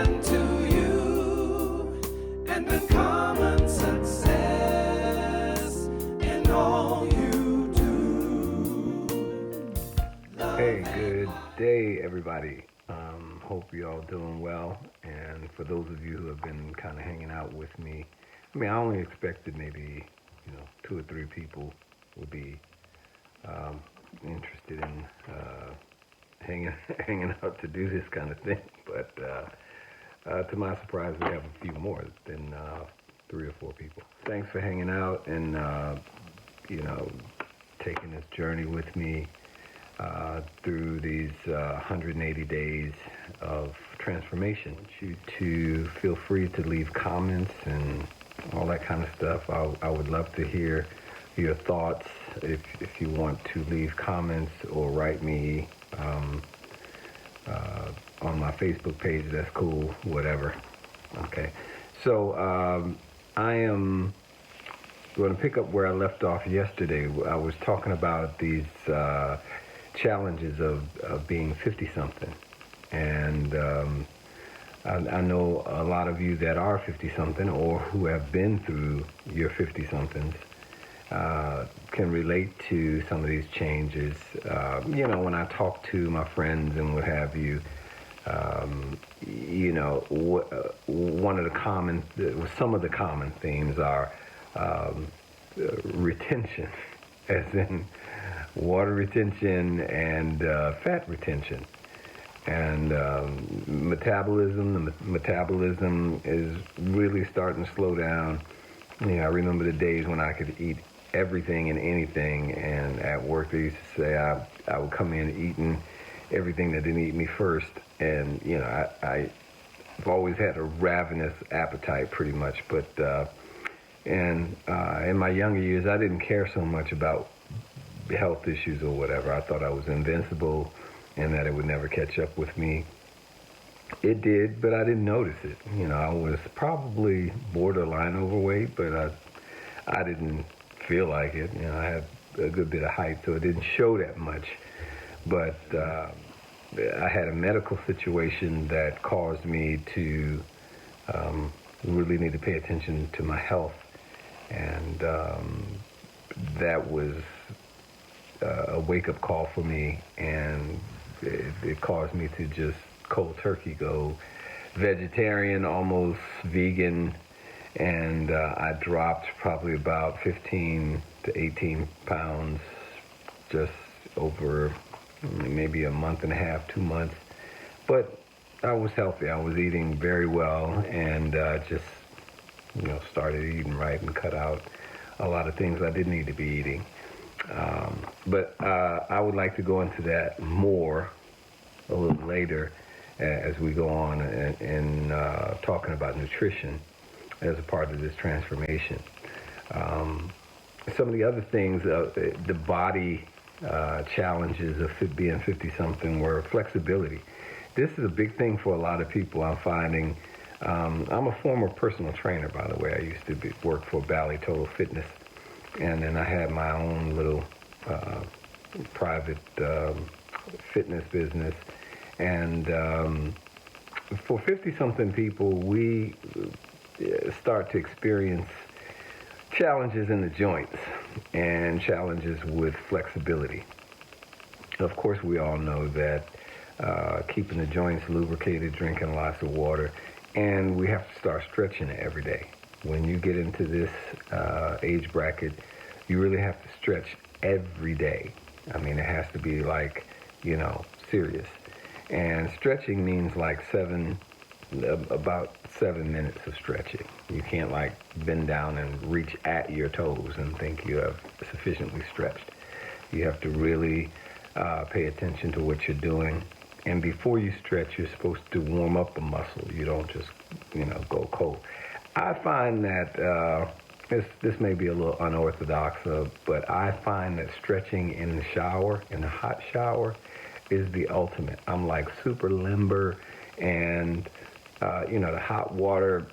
and to you, and uncommon success in all you do. Hey, good day, everybody. Hope you all doing well. And for those of you who have been kind of hanging out with me, I only expected maybe, 2 or 3 people would be interested in hanging hanging out to do this kind of thing. But to my surprise, we have a few more than 3 or 4 people. Thanks for hanging out and taking this journey with me through these 180 days of transformation. I want you to feel free to leave comments and all that kind of stuff. I would love to hear your thoughts. If you want to leave comments or write me on my Facebook page, that's cool, whatever. Okay, so I am going to pick up where I left off yesterday. I was talking about these challenges of being 50-something. And I know a lot of you that are 50-something or who have been through your 50-somethings can relate to some of these changes. When I talk to my friends and what have you, one of the some of the common themes are retention, as in water retention and fat retention. And metabolism is really starting to slow down. I remember the days when I could eat everything and anything, and at work they used to say I would come in eating everything that didn't eat me first. And I've always had a ravenous appetite pretty much, but in my younger years I didn't care so much about health issues or whatever. I thought I was invincible and that it would never catch up with me. It did, but I didn't notice it. I was probably borderline overweight, but I didn't feel like it. I had a good bit of height, so it didn't show that much. But I had a medical situation that caused me to really need to pay attention to my health. And that was a wake-up call for me, and it caused me to just cold turkey go vegetarian, almost vegan, and I dropped probably about 15 to 18 pounds just over maybe a month and a half, 2 months. But I was healthy. I was eating very well, and just started eating right and cut out a lot of things I didn't need to be eating. But I would like to go into that more a little later as we go on in talking about nutrition as a part of this transformation. Some of the other things, the body challenges of being 50-something were flexibility. This is a big thing for a lot of people, I'm finding. I'm a former personal trainer, by the way. I used to work for Bally Total Fitness. And then I had my own little private fitness business. And for 50-something people, we start to experience challenges in the joints and challenges with flexibility. Of course, we all know that keeping the joints lubricated, drinking lots of water, and we have to start stretching it every day. When you get into this age bracket, you really have to stretch every day. It has to be serious. And stretching means about 7 minutes of stretching. You can't bend down and reach at your toes and think you have sufficiently stretched. You have to really pay attention to what you're doing. And before you stretch, you're supposed to warm up the muscle. You don't just, go cold. I find that this may be a little unorthodox, but I find that stretching in the shower, in the hot shower, is the ultimate. I'm super limber, and the hot water,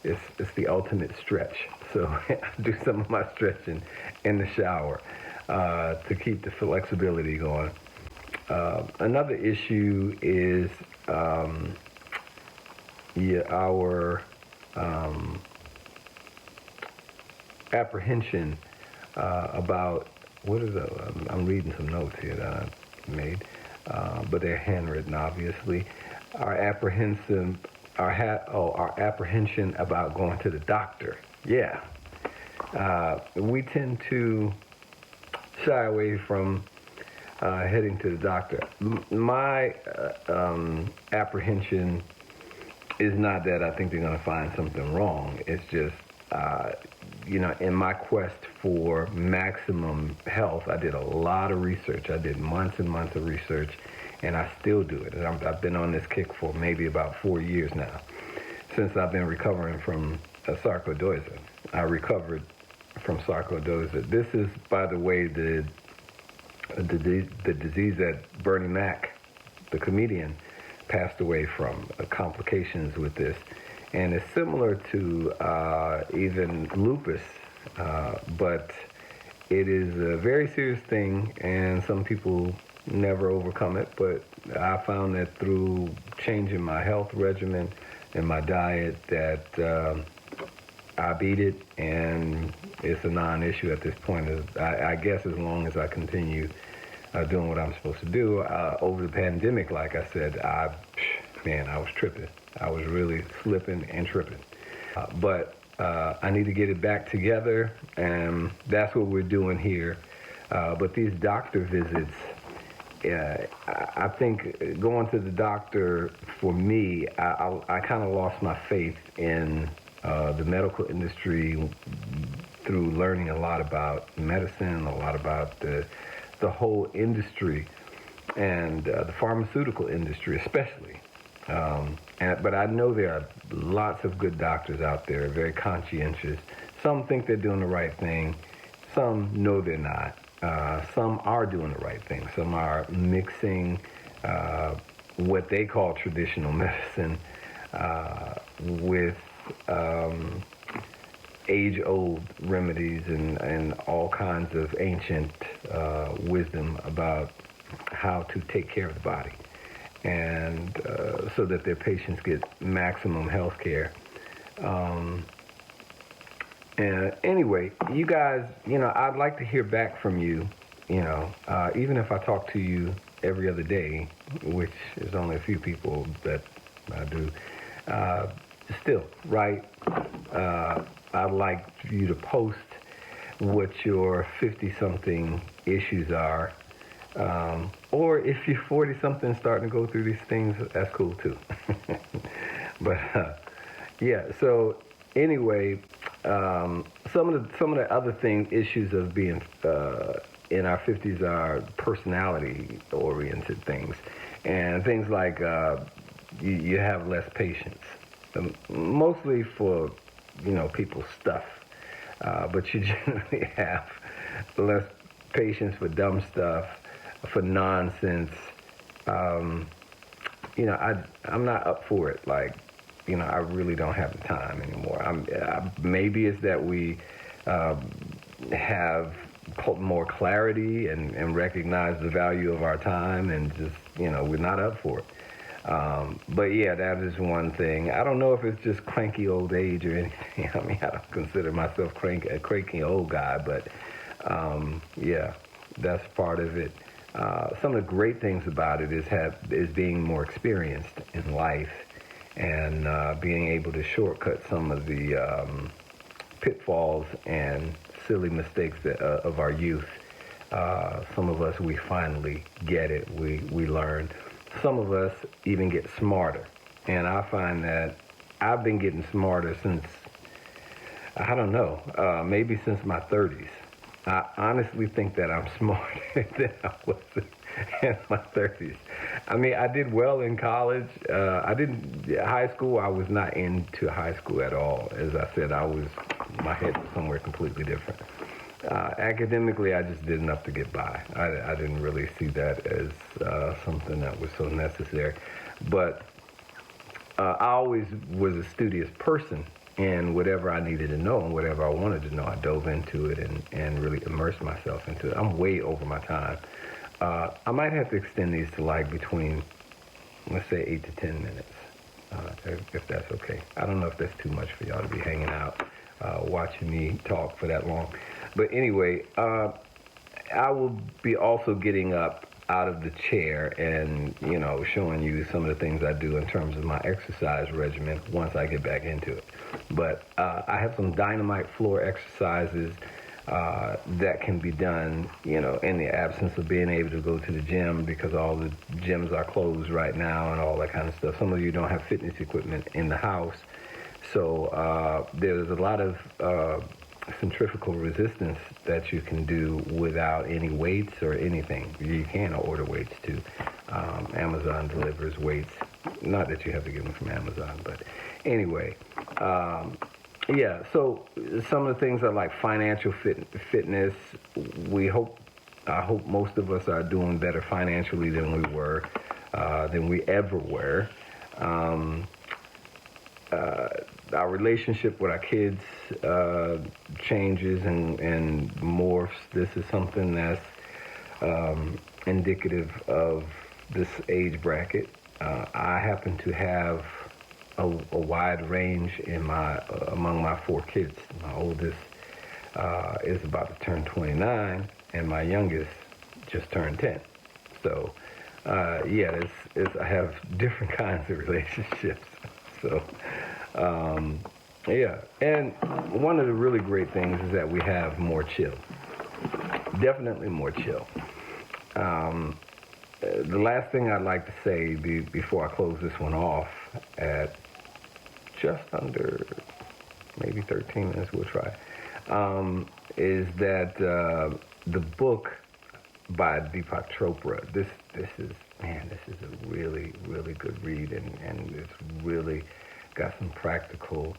it's the ultimate stretch. So I do some of my stretching in the shower to keep the flexibility going. Another issue is yeah, our um, apprehension about what is it? I'm reading some notes here that I made, but they're handwritten, obviously. Our apprehension, our apprehension about going to the doctor. Yeah, we tend to shy away from heading to the doctor. My apprehension is not that I think they're going to find something wrong. It's just, in my quest for maximum health, I did a lot of research. I did months and months of research, and I still do it. And I've been on this kick for maybe about 4 years now, since I've been recovering from sarcoidosis. I recovered from sarcoidosis. This is, by the way, the disease that Bernie Mac, the comedian, passed away from, complications with this. And it's similar to even lupus, but it is a very serious thing, and some people never overcome it. But I found that through changing my health regimen and my diet that I beat it, and it's a non-issue at this point. I guess as long as I continue doing what I'm supposed to do. Over the pandemic, like I said, I was tripping. I was really slipping and tripping. But I need to get it back together, and that's what we're doing here. But these doctor visits, I think going to the doctor, for me, I kind of lost my faith in the medical industry through learning a lot about medicine, a lot about the whole industry, and the pharmaceutical industry especially. But I know there are lots of good doctors out there, very conscientious. Some think they're doing the right thing. Some know they're not. Some are doing the right thing. Some are mixing what they call traditional medicine with age-old remedies and all kinds of ancient wisdom about how to take care of the body, and so that their patients get maximum health care. And anyway, you guys, I'd like to hear back from you, even if I talk to you every other day, which is only a few people that I do, still, right? I'd like you to post what your 50-something issues are. Or if you're 40-something starting to go through these things, that's cool too. But yeah, so anyway, some of the other issues of being in our 50s are personality-oriented things, and things like you have less patience, mostly for people's stuff, but you generally have less patience for dumb stuff, for nonsense. I'm not up for it. Like, I really don't have the time anymore. Maybe it's that we have more clarity and recognize the value of our time, and just, we're not up for it. But yeah, that is one thing. I don't know if it's just cranky old age or anything. I mean, I don't consider myself a cranky old guy, but yeah, that's part of it. Some of the great things about it is being more experienced in life, and being able to shortcut some of the pitfalls and silly mistakes of our youth. Some of us, we finally get it. We learn. Some of us even get smarter. And I find that I've been getting smarter since, I don't know, maybe since my 30s. I honestly think that I'm smarter than I was in my 30s. I mean, I did well in college. High school, I was not into high school at all. As I said, my head was somewhere completely different. Academically, I just did enough to get by. I didn't really see that as something that was so necessary. But I always was a studious person, and whatever I needed to know and whatever I wanted to know, I dove into it and really immersed myself into it. I'm way over my time. I might have to extend these to like between, let's say, 8 to 10 minutes. if that's okay. I don't know if that's too much for y'all to be hanging out, watching me talk for that long. But anyway, I will be also getting up out of the chair and, showing you some of the things I do in terms of my exercise regimen once I get back into it. But I have some dynamite floor exercises that can be done, in the absence of being able to go to the gym because all the gyms are closed right now and all that kind of stuff. Some of you don't have fitness equipment in the house. So there's a lot of centrifugal resistance that you can do without any weights or anything. You can order weights too. Amazon delivers weights. Not that you have to get them from Amazon, but anyway. Yeah, so some of the things are like financial fitness. I hope most of us are doing better financially than we ever were. Our relationship with our kids changes and morphs. This is something that's indicative of this age bracket. I happen to have a wide range among my 4 kids. My oldest is about to turn 29, and my youngest just turned 10. So, I have different kinds of relationships. So, and one of the really great things is that we have more chill. Definitely more chill. The last thing I'd like to say before I close this one off at just under maybe 13 minutes, we'll try, is that the book by Deepak Chopra, this is a really, really good read, and it's really got some practical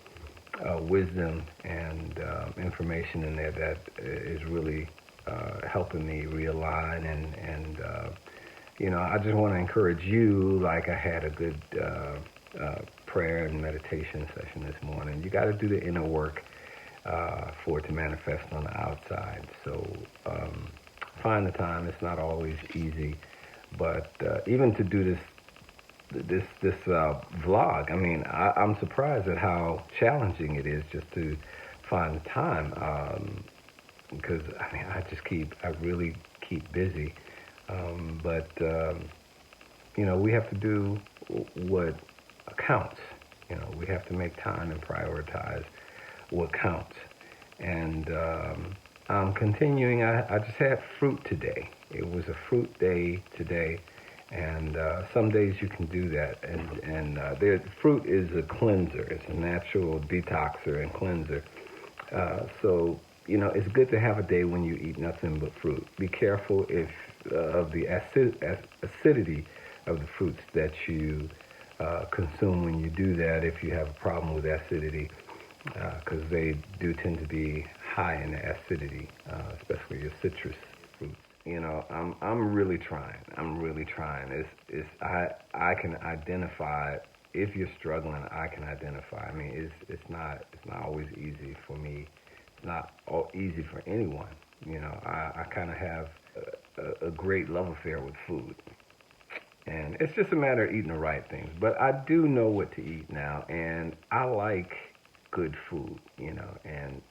wisdom and information in there that is really helping me realign and I just want to encourage you, like I had a good prayer and meditation session this morning. You got to do the inner work for it to manifest on the outside. So find the time. It's not always easy, but even to do this vlog, I mean, I'm surprised at how challenging it is just to find the time, because I mean, I really keep busy, but we have to do what counts. We have to make time and prioritize what counts. And I'm continuing. I just had fruit today. It was a fruit day today, and some days you can do that. And fruit is a cleanser. It's a natural detoxer and cleanser. So it's good to have a day when you eat nothing but fruit. Be careful of the acidity of the fruits that you consume when you do that. If you have a problem with acidity, because they do tend to be high in acidity, especially your citrus fruits. I'm really trying. I can identify. If you're struggling, I can identify. I mean, it's not always easy for me. It's not easy for anyone. I kind of have a great love affair with food. And it's just a matter of eating the right things. But I do know what to eat now, and I like good food, and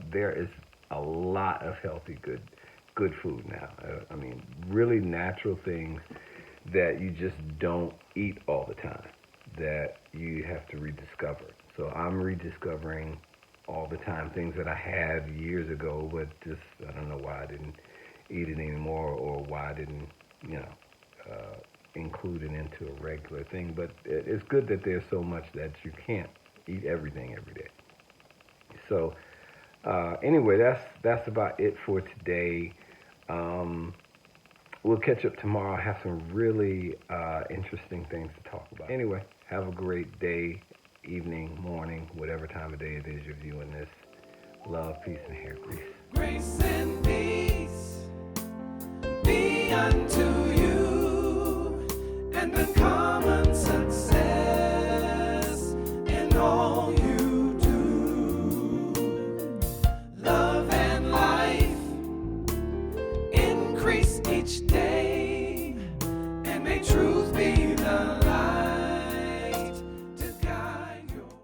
there is a lot of healthy, good food now. I mean, really natural things that you just don't eat all the time, that you have to rediscover. So I'm rediscovering all the time things that I had years ago, but just, I don't know why I didn't eat it anymore, or why I didn't, include it into a regular thing. But it's good that there's so much that you can't eat everything every day. So anyway, that's about it for today. We'll catch up tomorrow. I have some really interesting things to talk about. Anyway, have a great day, evening, morning, whatever time of day it is you're viewing this. Love, peace, and hair grease. Grace and peace be unto you, and uncommon success in all you do. Love and life increase each day.